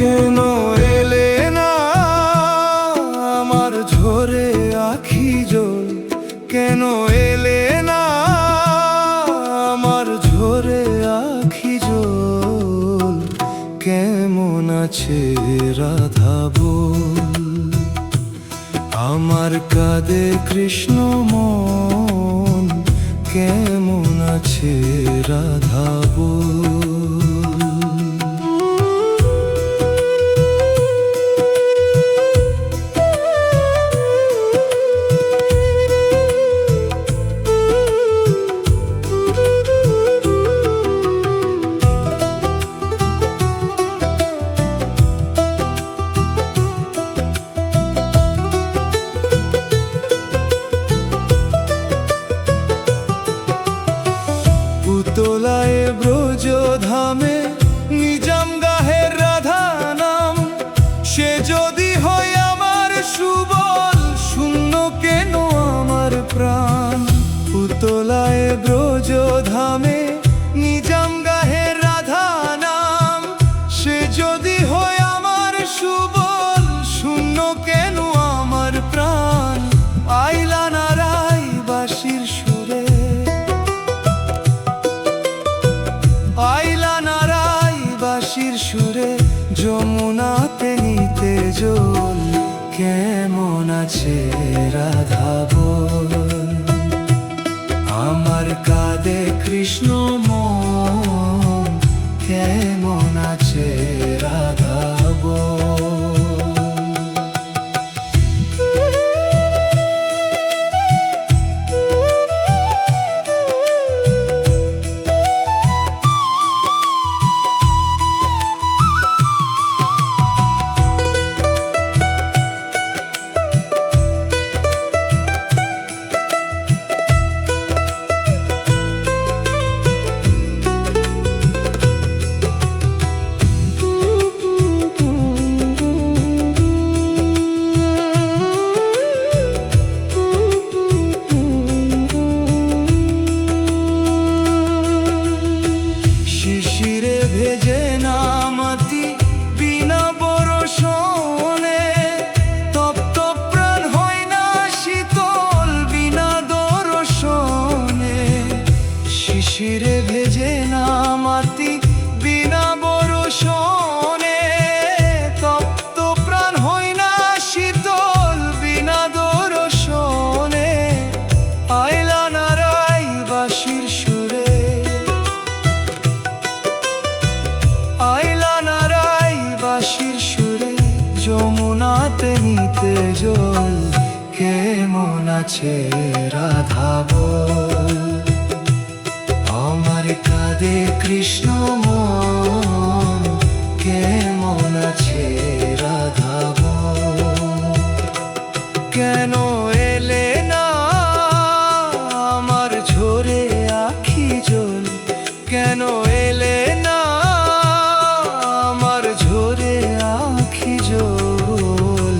কেন এলে না আমার ঝরে আখি জল, কেন এলে না আমার ঝরে আখি জল। কেমন আছে রাধা বল, আমার কাঁদে কৃষ্ণ মন। কেমন আছে রাধা বল। তোলায় ব্রজ ধামে নিজাম গাহের রাধা নাম। সে যদি হয় আমার সুবল, শূন্য কেন আমার প্রাণ। পুতলায় ব্রজ ধামে নিজাম গাহের রাধা নাম। সে যদি হয় আমার সুবল, শূন্য কেন আমার প্রাণ। আইলা নারাই বাঁশির সুরে, আইলা নারাই বাঁশির সুরে, যমুনাতে নিতে জল। কেমন আছে রাধা বল, আমার কাঁদে কৃষ্ণ মন। কেমন আছে রাধা বল। শিশিরে ভেজে নামাতি বিনা বরষণে, তপ্ত প্রাণ হয় না শীতল বিনা দর্শনে। শিশিরে ভেজে নামাতি বিনা বরষণে, তপ্ত প্রাণ হয় না শীতল বিনা দর্শনে। আইলা নারাই বাঁশির সুরে, আইলা নারাই বাঁশির সুরে, যমুনাতে নিতে জল। কেমন আছে রাধা বল, আমার কাঁদে কৃষ্ণ মন। কেমন আছে রাধা বল। কেন এলে না আমার ঝরে আখি জল, কেন এলে না আমার ঝরে আখি জল।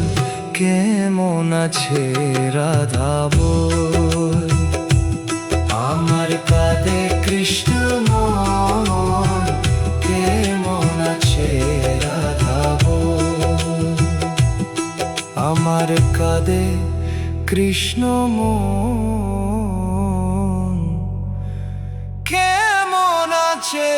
কেমন আছে রাধা বল, আমার কাঁদে কৃষ্ণ মন। কেমন আছে রাধা বল, আমার কাঁদে কৃষ্ণ মন। কেমন আছে